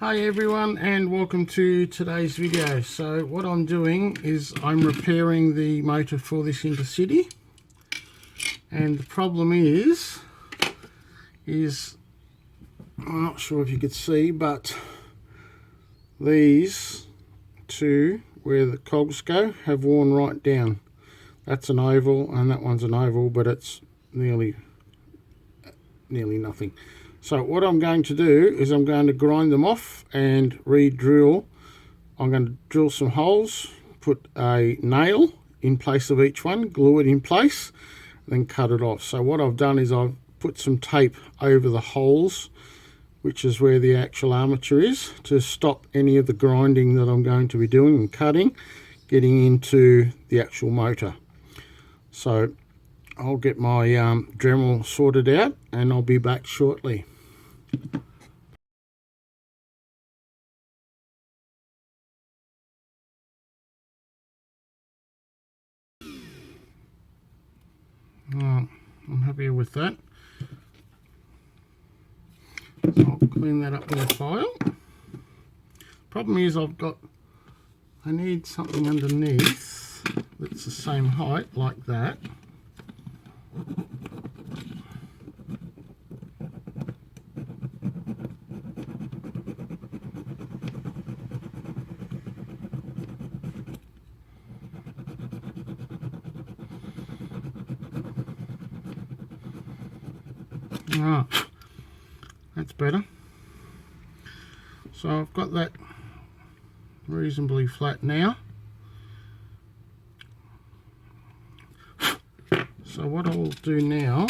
Hi everyone, and welcome to today's video. So what I'm doing is I'm repairing the motor for this InterCity, and the problem is I'm not sure if you could see, but these two where the cogs go have worn right down. That's an oval and that one's an oval, but it's nearly nothing. So what I'm going to do is I'm going to grind them off and re-drill. I'm going to drill some holes, put a nail in place of each one, glue it in place, then cut it off. So what I've done is I've put some tape over the holes, which is where the actual armature is, to stop any of the grinding that I'm going to be doing and cutting getting into the actual motor. So I'll get my Dremel sorted out and I'll be back shortly. I'm happy with that. So I'll clean that up with a file. Problem is I need something underneath that's the same height like that. Ah, that's better. So I've got that reasonably flat now. So what I'll do now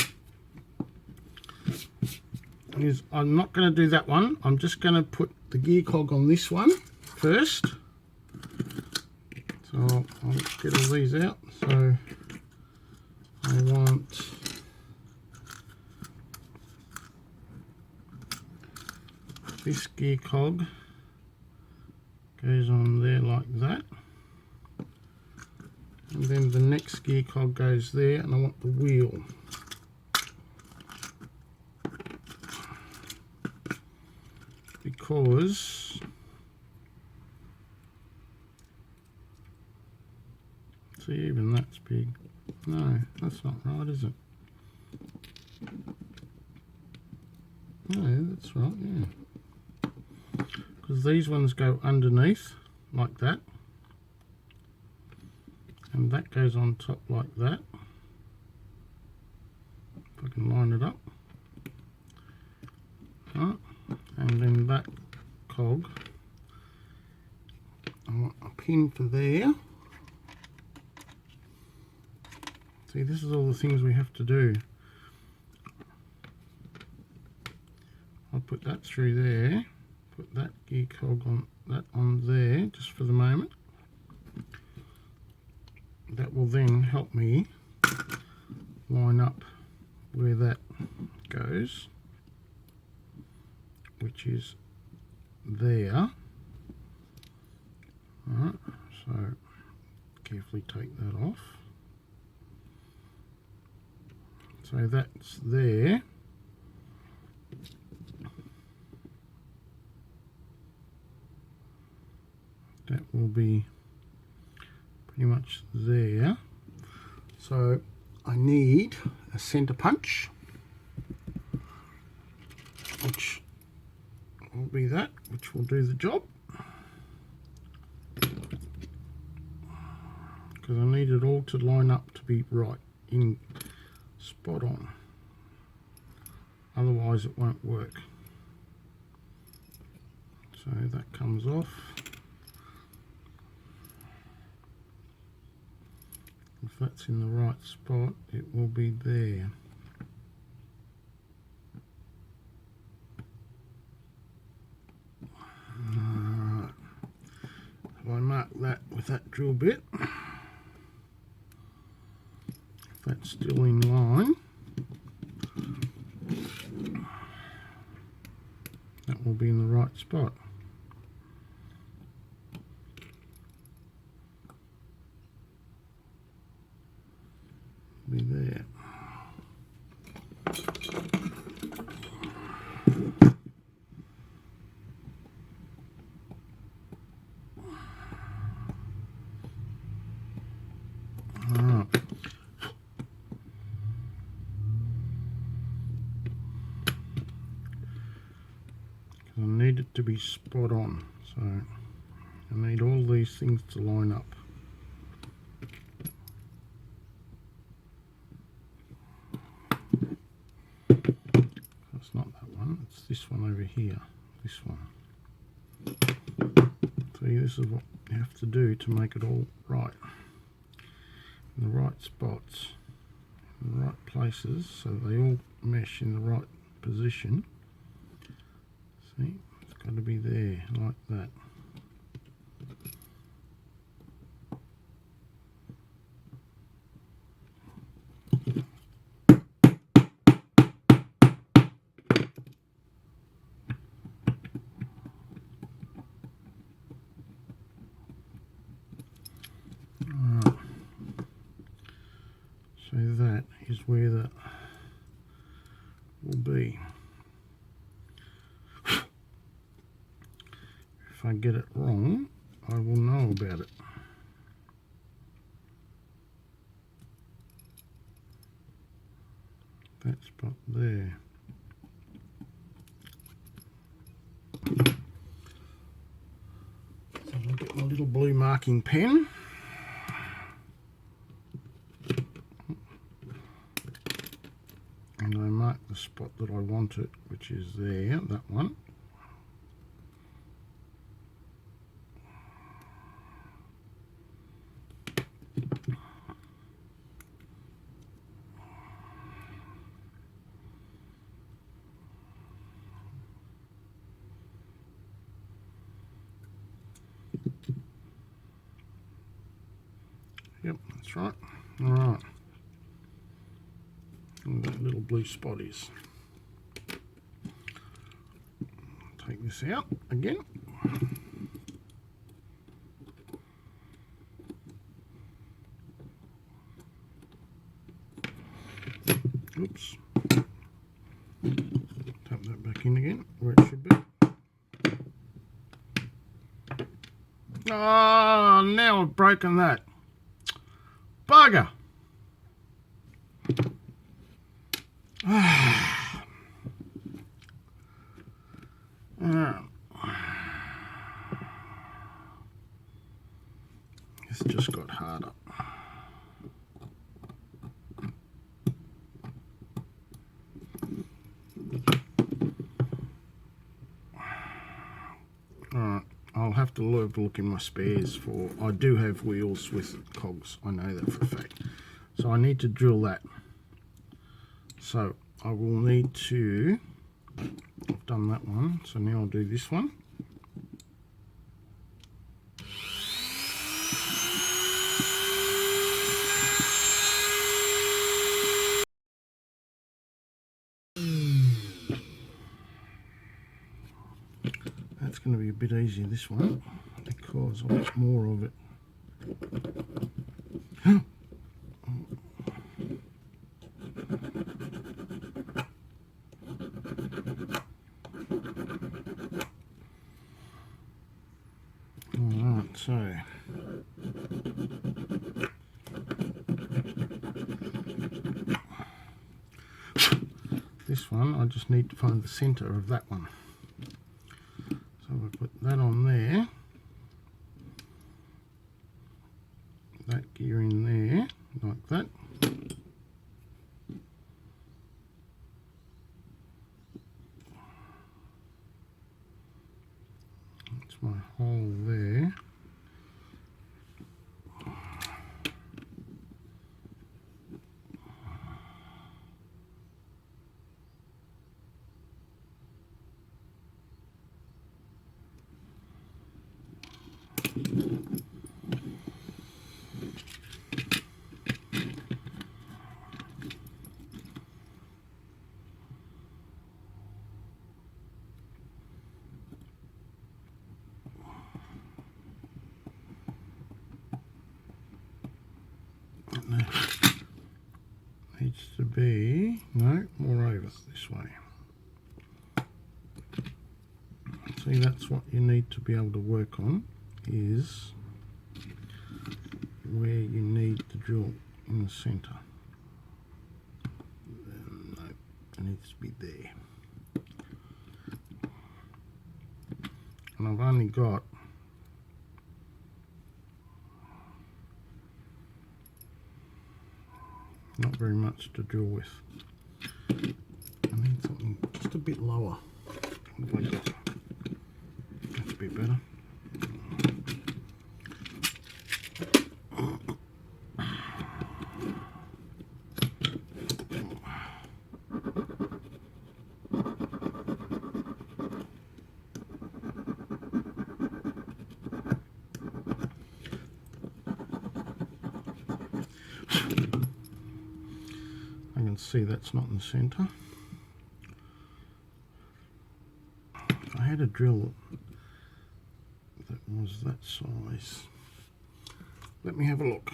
is I'm not going to do that one. I'm just going to put the gear cog on this one first. So I'll get all these out. So I want this gear cog goes on there like that, and then the next gear cog goes there, and I want the wheel. Because see, even that's big. No, that's not right, is it? No, that's right, yeah. Because these ones go underneath like that, and that goes on top like that. If I can line it up. Right. And then that cog, I want a pin for there. See, this is all the things we have to do. I'll put that through there, put that gear cog on that on there just for the moment. That will then help me line up where that goes, which is there. Alright, so carefully take that off. So that's there. That will be pretty much there. So I need a center punch, which will be that, which will do the job. Because I need it all to line up to be right in spot on. Otherwise it won't work. So that comes off. If that's in the right spot, it will be there. Alright. So I mark that with that drill bit. If that's still in line, that will be in the right spot. Be there. to be spot on. So I need all these things to line up. It's not that one, it's this one over here, this one. See, this is what you have to do to make it all right. In the right spots, in the right places, so they all mesh in the right position. See, it's got to be there, like that. So that is where that will be. If I get it wrong, I will know about it. That spot there. So I'll get my little blue marking pen. And I mark the spot that I want it, which is there, that one. Yep, that's right. All right. And that little blue spot is. Take this out again. Oops. Tap that back in again, where it should be. Ah, now I've broken that. Bugger! It's just got harder. Alright, I'll have to look in my spares for, I do have wheels with cogs, I know that for a fact. So I need to drill that. So I will need to, I've done that one, so now I'll do this one. That's going to be a bit easier, this one, because I've got more of it. Alright, so this one, I just need to find the centre of that one. So we'll put that on there, that gear in there, like that. That's my hole there. Needs to be, no, more over this way. See, that's what you need to be able to work on, is where you need the drill in the centre. No, it needs to be there. and I've only got not very much to drill with. I need something just a bit lower. What have I got? That's a bit better. I can see that's not in the centre. If I had a drill that was that size, let me have a look.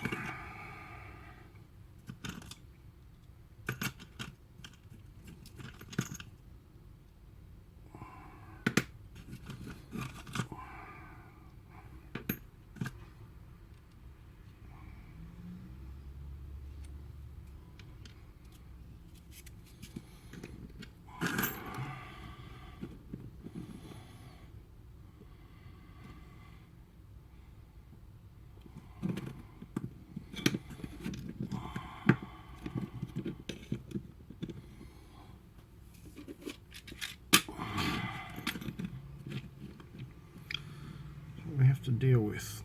We have to deal with.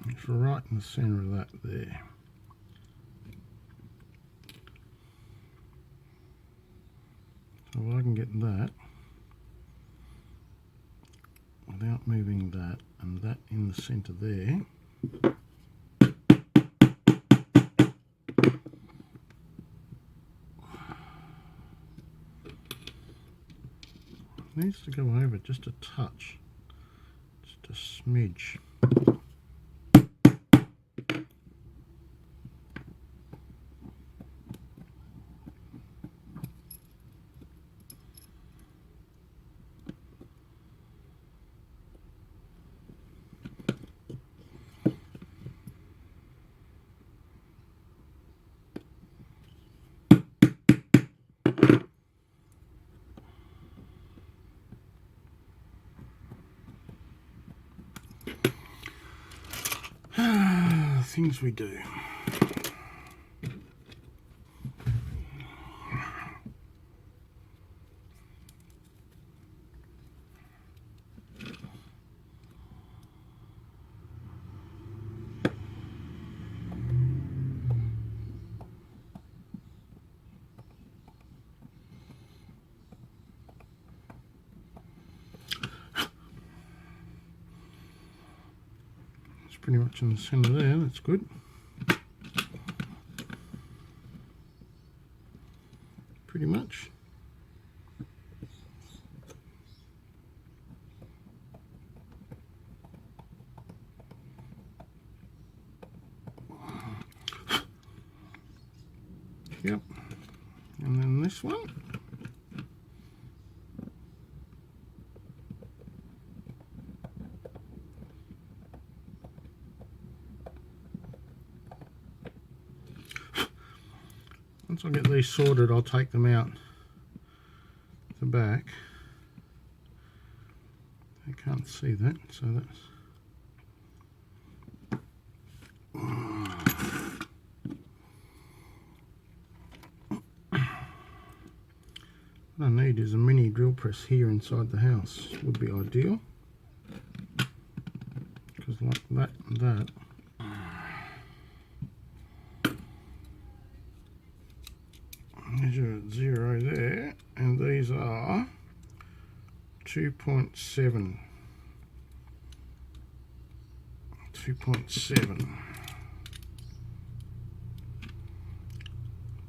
It's right in the centre of that there. So if I can get that without moving that and that in the centre there, needs to go over just a touch, just a smidge. Things we do. Pretty much in the centre there, that's good. Pretty much. Yep. And then this one. Once I get these sorted, I'll take them out the back. I can't see that, so that's... What I need is a mini drill press here inside the house. Would be ideal. Because like that and that. Measure 0 there, and these are 2.7. 2.7.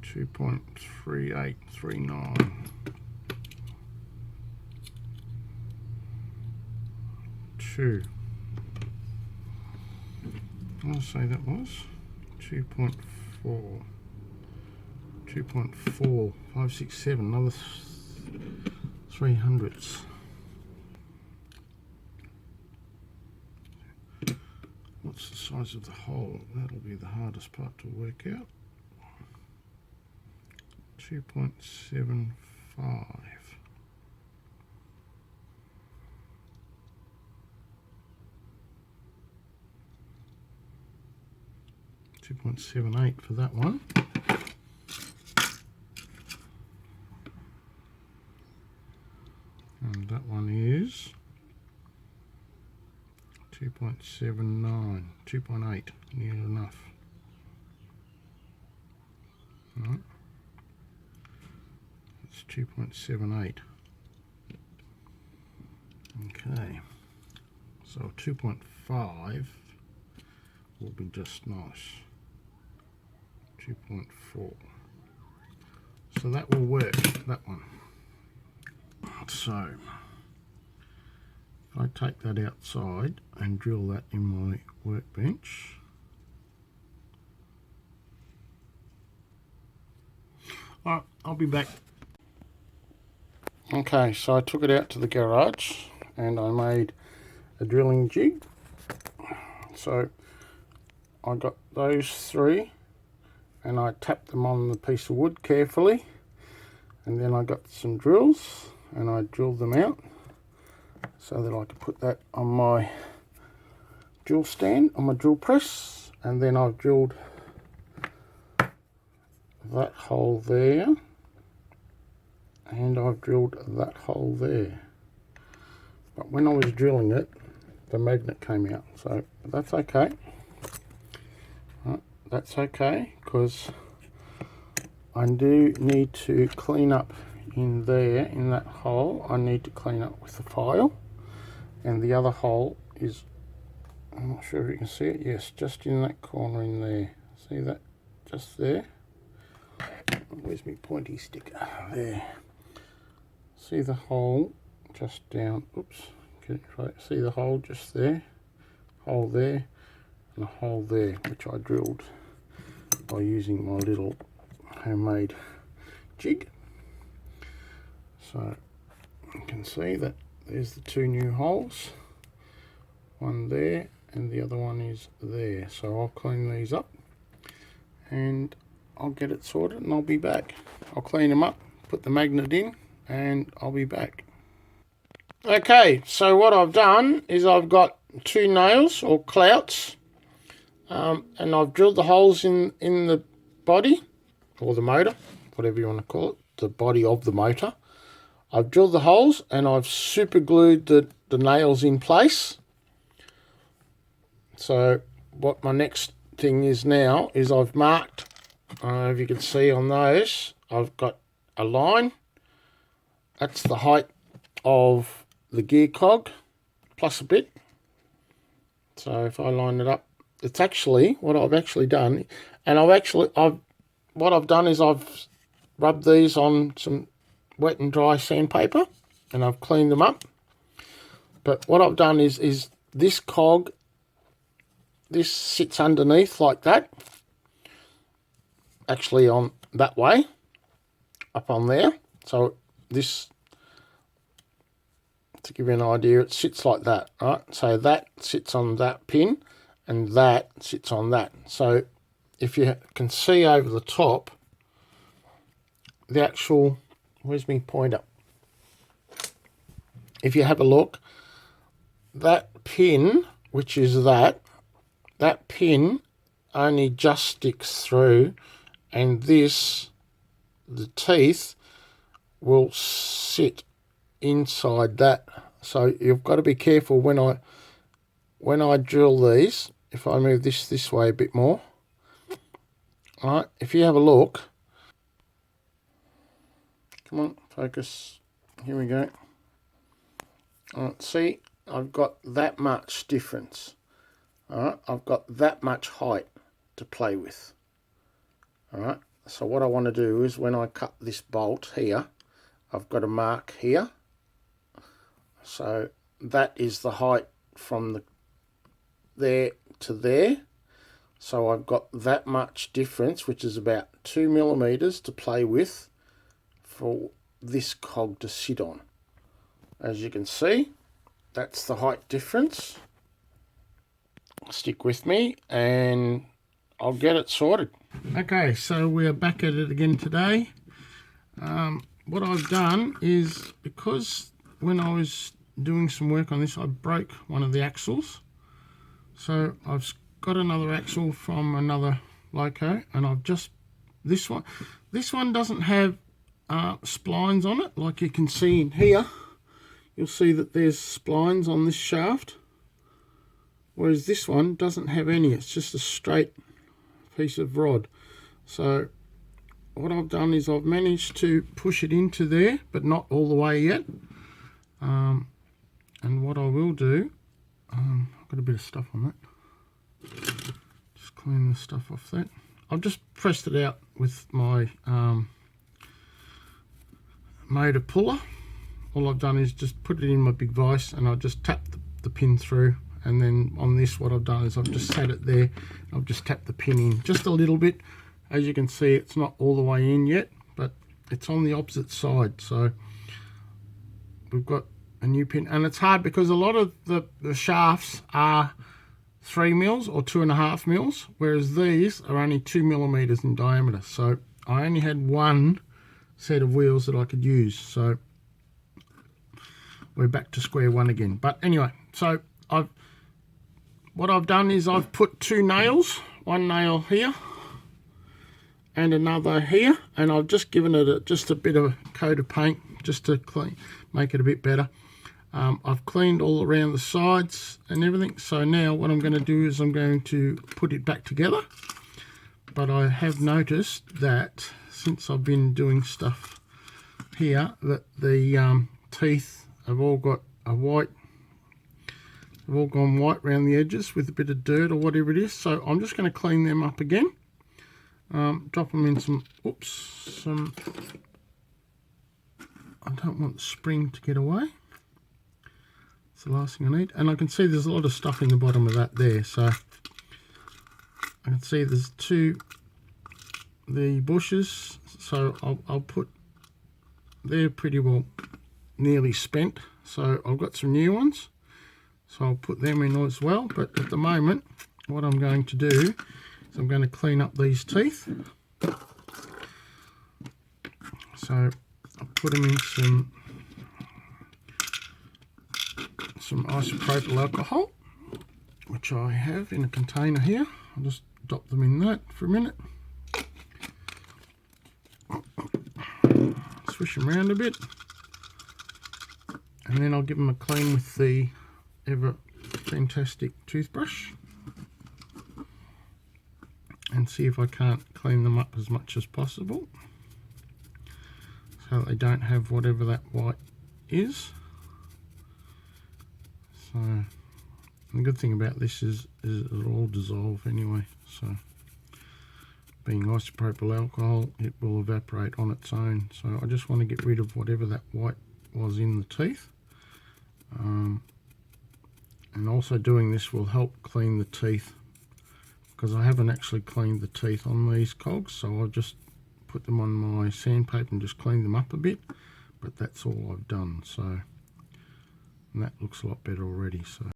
2.3839. I'll say that was 2.4. 2.4567, another 300ths. What's the size size of the hole, that'll be the hardest part to work out. 2.75. 2.78 for that one. And that one is 2.79, 2.8, near enough. Right. It's 2.78. Okay, so 2.5 will be just nice. 2.4. So that will work, that one. So if I take that outside and drill that in my workbench, alright, I'll be back. Okay, so I took it out to the garage and I made a drilling jig. So I got those three and I tapped them on the piece of wood carefully, and then I got some drills and I drilled them out so that I could put that on my drill stand, on my drill press. And then I've drilled that hole there, and I've drilled that hole there. But when I was drilling it, the magnet came out, so that's okay. That's okay, because I do need to clean up in there, in that hole. I need to clean up with the file. And the other hole is, I'm not sure if you can see it, yes, just in that corner in there. See that? Just there. Where's my pointy sticker? There. See the hole just down, oops, get it right. See the hole just there, hole there, and a hole there, which I drilled by using my little homemade jig. So you can see that there's the two new holes, one there and the other one is there. So I'll clean these up and I'll get it sorted and I'll be back. I'll clean them up, put the magnet in, and I'll be back. Okay, so what I've done is I've got two nails or clouts, and I've drilled the holes in the body or the motor, whatever you want to call it, the body of the motor. I've drilled the holes and I've super glued the nails in place. So what my next thing is now is I've marked, I don't know if you can see on those, I've got a line. That's the height of the gear cog plus a bit. So if I line it up, it's actually what I've actually done, and what I've done is I've rubbed these on some wet and dry sandpaper and I've cleaned them up. But what I've done is this cog, this sits underneath like that, actually on that way, up on there. So this, to give you an idea, it sits like that, right? So that sits on that pin and that sits on that. So if you can see over the top, the actual, where's my pointer? If you have a look, that pin, which is that pin only just sticks through, and this, the teeth, will sit inside that. So you've got to be careful when I drill these. If I move this way a bit more, all right, if you have a look, come on, focus, here we go. All right, see, I've got that much difference. All right, I've got that much height to play with. All right, so what I want to do is when I cut this bolt here, I've got a mark here. So that is the height from there to there. So I've got that much difference, which is about 2 millimeters to play with for this cog to sit on. As you can see, that's the height difference. stick with me and I'll get it sorted. Okay, so we're back at it again today. What I've done is, because when I was doing some work on this, I broke one of the axles. So I've got another axle from another loco, and I've just, this one doesn't have splines on it, like you can see in here. You'll see that there's splines on this shaft, whereas this one doesn't have any. It's just a straight piece of rod. So what I've done is I've managed to push it into there, but not all the way yet. And what I will do, I've got a bit of stuff on that. Just clean the stuff off that. I've just pressed it out with my motor puller. All I've done is just put it in my big vise, and I'll just tap the pin through. And then on this, what I've done is I've just sat it there. I've just tapped the pin in just a little bit. As you can see, it's not all the way in yet, but it's on the opposite side. So we've got a new pin, and it's hard because a lot of the shafts are 3 mils or 2.5 mils, whereas these are only 2 millimeters in diameter. So I only had one set of wheels that I could use. So we're back to square one again. But anyway, so what I've done is I've put 2 nails, one nail here and another here, and I've just given it just a bit of a coat of paint just to make it a bit better. I've cleaned all around the sides and everything. So now what I'm going to do is I'm going to put it back together. But I have noticed that since I've been doing stuff here, that the teeth have all got a white, they've all gone white around the edges with a bit of dirt or whatever it is. So I'm just going to clean them up again. Drop them in some, I don't want the spring to get away. It's the last thing I need. And I can see there's a lot of stuff in the bottom of that there. So I can see there's the bushes. So I'll put, they're pretty well nearly spent. So I've got some new ones. So I'll put them in as well. But at the moment, what I'm going to do is I'm going to clean up these teeth. So I'll put them in some isopropyl alcohol, which I have in a container here. I'll just drop them in that for a minute. Swish them around a bit. And then I'll give them a clean with the ever fantastic toothbrush. And see if I can't clean them up as much as possible, so they don't have whatever that white is. So the good thing about this is it'll all dissolve anyway. So being isopropyl alcohol, it will evaporate on its own. So I just want to get rid of whatever that white was in the teeth. And also doing this will help clean the teeth, because I haven't actually cleaned the teeth on these cogs. So I'll just put them on my sandpaper and just clean them up a bit. But that's all I've done. So, and that looks a lot better already. So.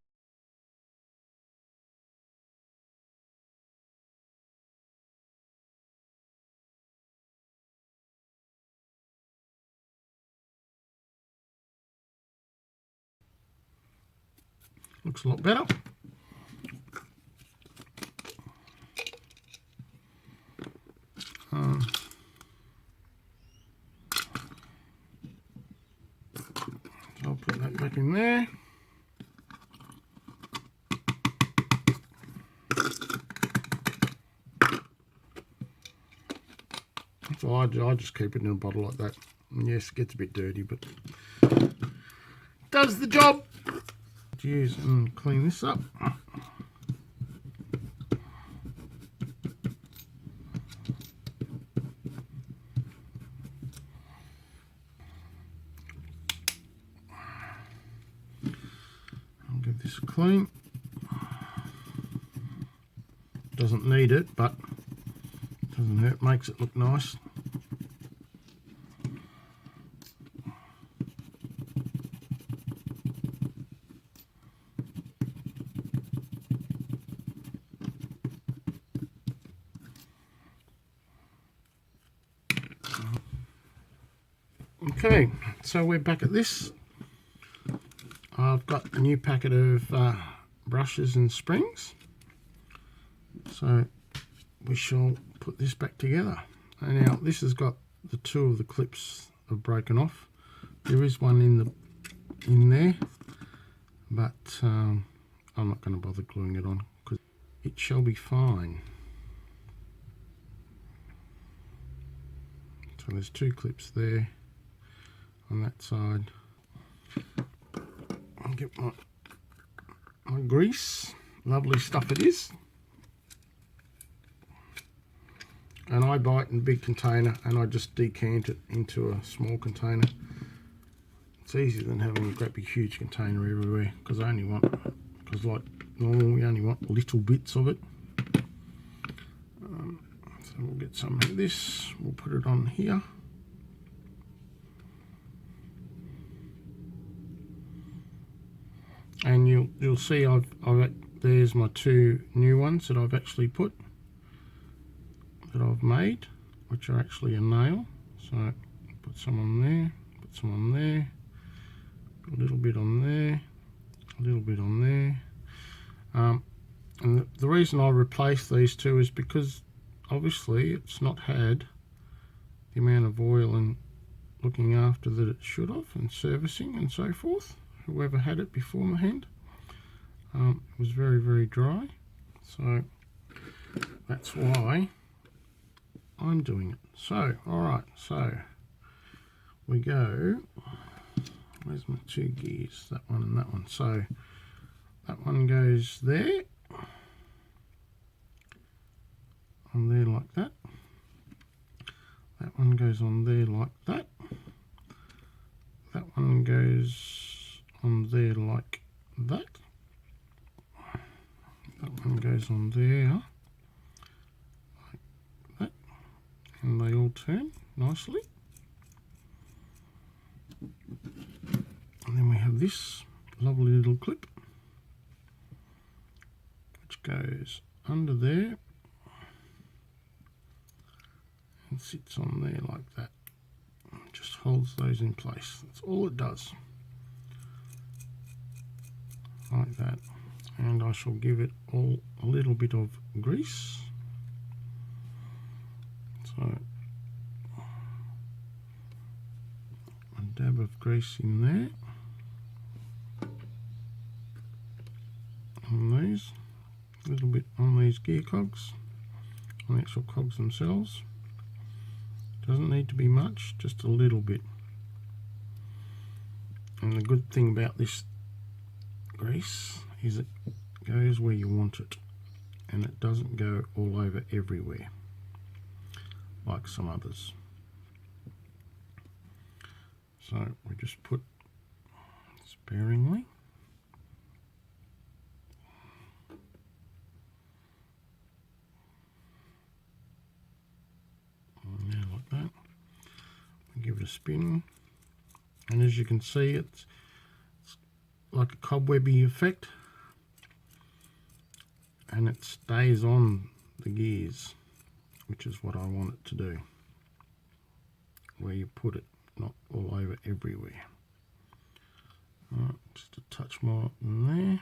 Looks a lot better. So I'll put that back in there. So I just keep it in a bottle like that. And yes, it gets a bit dirty, but does the job. Use and clean this up. I'll give this a clean. Doesn't need it, but doesn't hurt, makes it look nice. Okay, so we're back at this. I've got a new packet of brushes and springs, so we shall put this back together. And now this has got the two of the clips have broken off. There is one in there, but I'm not going to bother gluing it on because it shall be fine. So there's two clips there on that side. I'll get my grease. Lovely stuff it is. And I buy it in a big container and I just decant it into a small container. It's easier than having a great big huge container everywhere, because like normal we only want little bits of it. So we'll get some of this, we'll put it on here. And you'll see there's my two new ones that I've actually put, that I've made, which are actually a nail. So put some on there, put some on there, put a little bit on there, a little bit on there. And the reason I replaced these two is because obviously it's not had the amount of oil and looking after that it should have, and servicing and so forth. Whoever had it beforehand, it was very, very dry, so that's why I'm doing it. So alright, so we go, where's my two gears, that one and that one. So that one goes there, on there like that. That one goes on there like that. That one goes on there like that. That one goes on there like that. And they all turn nicely. And then we have this lovely little clip which goes under there and sits on there like that. Just holds those in place. That's all it does. Like that. And I shall give it all a little bit of grease. So a dab of grease in there. On these. A little bit on these gear cogs. On the actual cogs themselves. Doesn't need to be much, just a little bit. And the good thing about this grease is it goes where you want it, and it doesn't go all over everywhere like some others. So we just put sparingly. Yeah, like that. We give it a spin, and as you can see, it's like a cobwebby effect, and it stays on the gears, which is what I want it to do, where you put it, not all over everywhere. Right, just a touch more in there,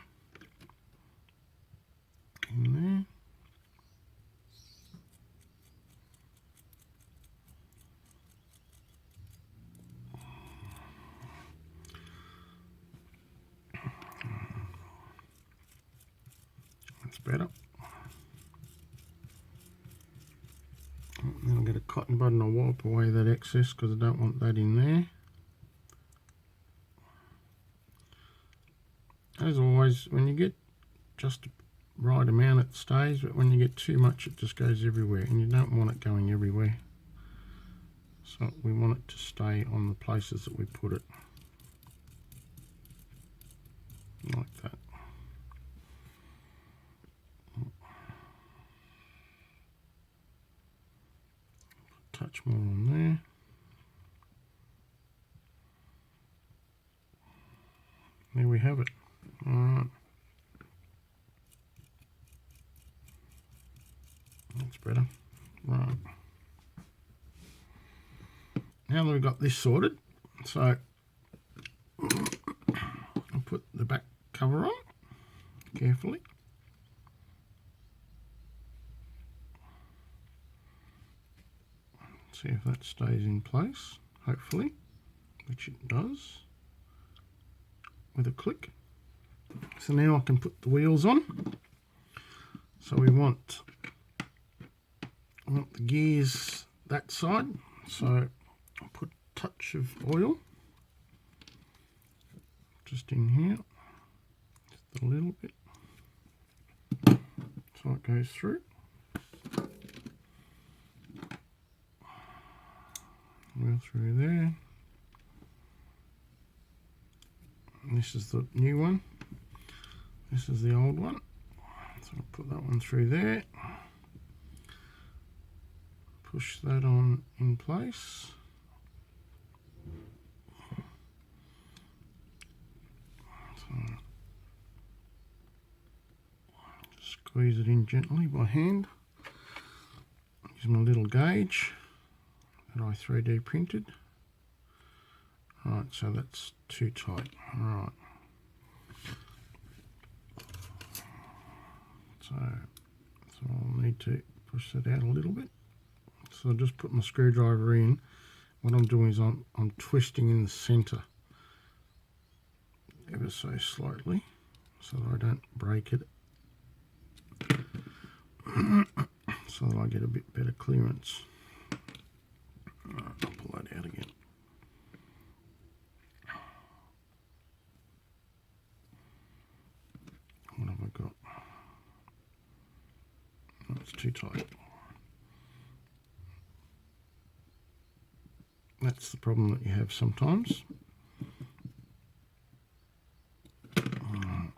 in there. That's better. Then I'll get a cotton bud and I'll wipe away that excess because I don't want that in there. As always, when you get just the right amount it stays, but when you get too much it just goes everywhere, and you don't want it going everywhere. So we want it to stay on the places that we put it. Like that. Touch more on there. There we have it. Alright. That's better. Right. Now that we've got this sorted, So I'll put the back cover on carefully. See if that stays in place, hopefully, which it does with a click. So now I can put the wheels on. So we want the gears that side. So I'll put a touch of oil just in here, just a little bit, so it goes through. Wheel through there. And this is the new one. This is the old one. So I'll put that one through there. Push that on in place. So squeeze it in gently by hand. Use my little gauge that I 3D printed. Right, so that's too tight. Right. So I'll need to push that out a little bit. So I'll just put my screwdriver in. What I'm doing is I'm twisting in the centre ever so slightly so that I don't break it. So that I get a bit better clearance. Right, I'll pull that out again. What have I got? Oh, it's too tight. That's the problem that you have sometimes.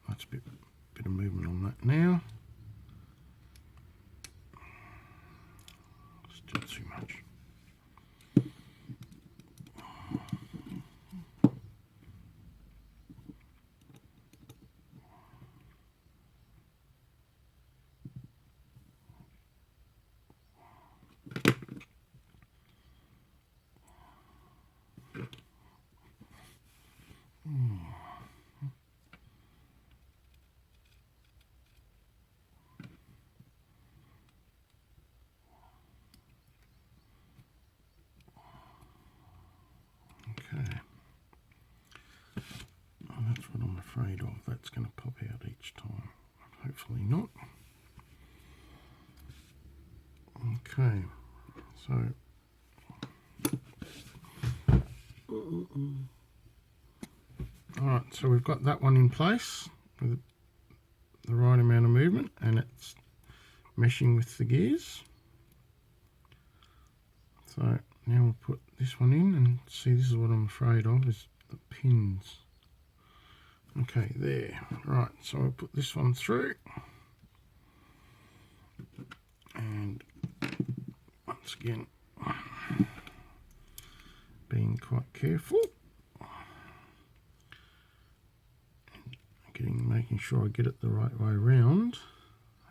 That's a bit of movement on that now. Still too much. Okay. Oh, that's what I'm afraid of. That's going to pop out each time. Hopefully not. Okay. So alright, so we've got that one in place with the right amount of movement, and it's meshing with the gears. So now we'll put this one in, and see, this is what I'm afraid of, is the pins. Okay, there. Right, so I'll put this one through, and once again, being quite careful, making sure I get it the right way around,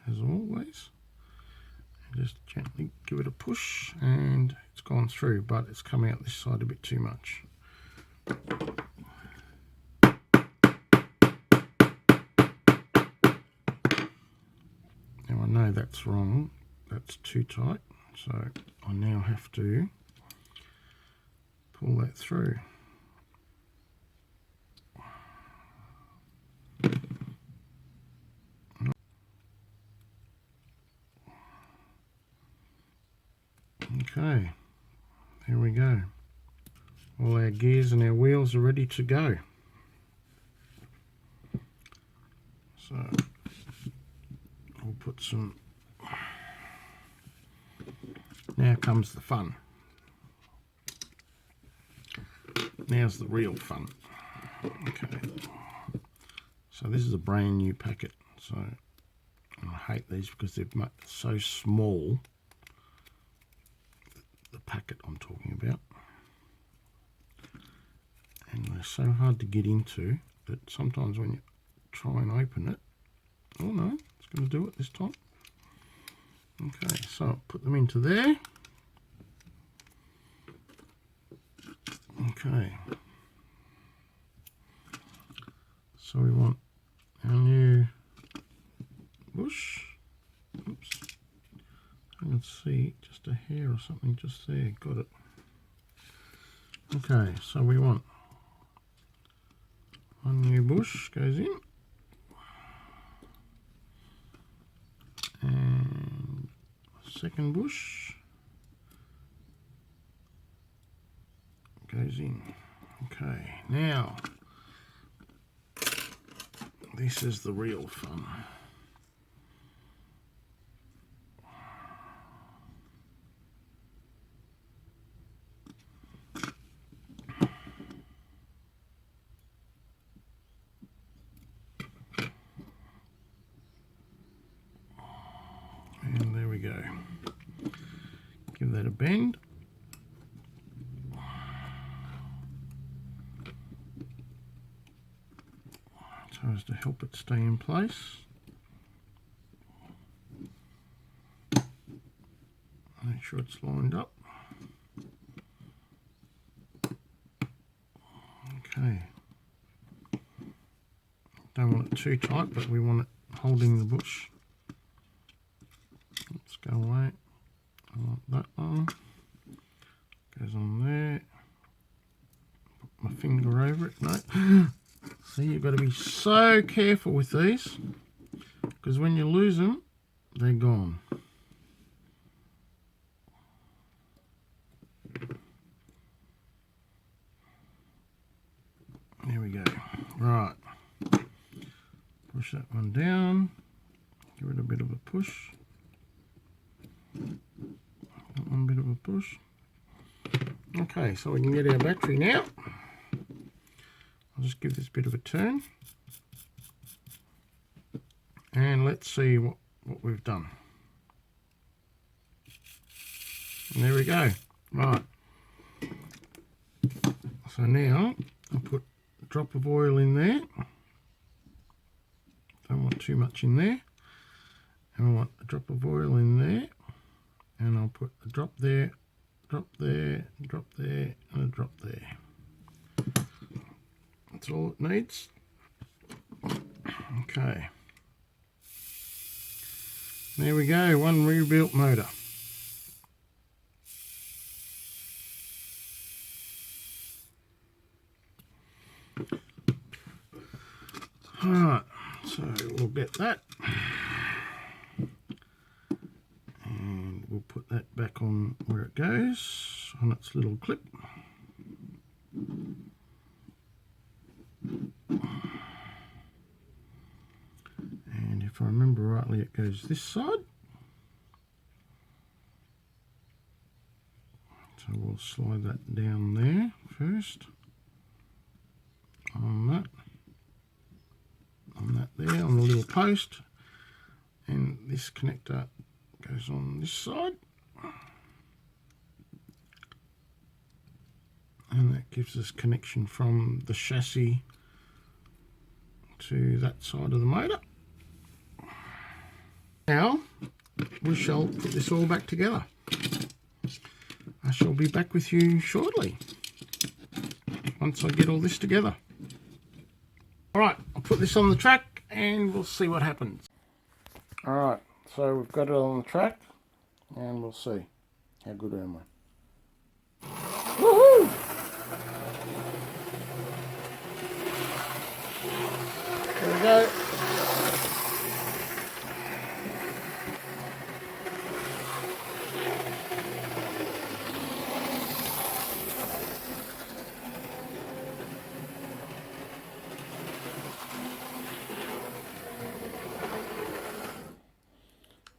as always. And just gently give it a push, and it's gone through, but it's come out this side a bit too much. Now I know that's wrong, that's too tight, so I now have to pull that through. Okay, there we go. All our gears and our wheels are ready to go. So we'll put some. Now comes the fun. Now's the real fun. Okay. So this is a brand new packet. So I hate these because they're so small. The packet I'm talking about, and they're so hard to get into that sometimes when you try and open it, oh no, it's going to do it this time. Okay, so I'll put them into there. Okay, something just there. Got it. Okay, so we want one new bush goes in, and second bush goes in. Okay, now this is the real fun. And there we go. Give that a bend. So as to help it stay in place. Make sure it's lined up. Okay. Don't want it too tight, but we want it holding the bush. Let's go away. I want that one. Goes on there. Put my finger over it. No. See, you've got to be so careful with these, because when you lose them, they're gone. There we go. Right. Push that one down. Give it a bit of a push. That one bit of a push. Okay, so we can get our battery now. I'll just give this a bit of a turn. And let's see what we've done. And there we go. Right. So now I'll put a drop of oil in there. Don't want too much in there. And I want a drop of oil in there. And I'll put a drop there, drop there, drop there, and a drop there. That's all it needs. Okay. There we go, one rebuilt motor. Alright, so we'll get that. And we'll put that back on where it goes, on its little clip. And if I remember rightly, it goes this side. So we'll slide that down there first. On that there, on the little post. And this connector goes on this side. And that gives us connection from the chassis to that side of the motor. Now we shall put this all back together. I shall be back with you shortly once I get all this together. Alright, I'll put this on the track and we'll see what happens. Alright, so we've got it on the track and we'll see. How good am I? Woohoo! There we go.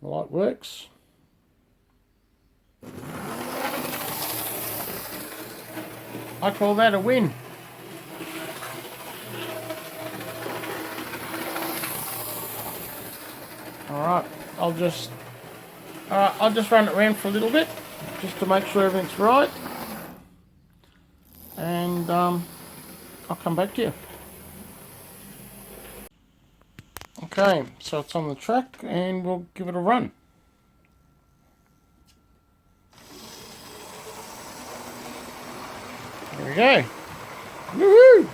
The light works. I call that a win. Alright, I'll just run it around for a little bit just to make sure everything's right, and I'll come back to you. Okay, so it's on the track and we'll give it a run. There we go. Woohoo!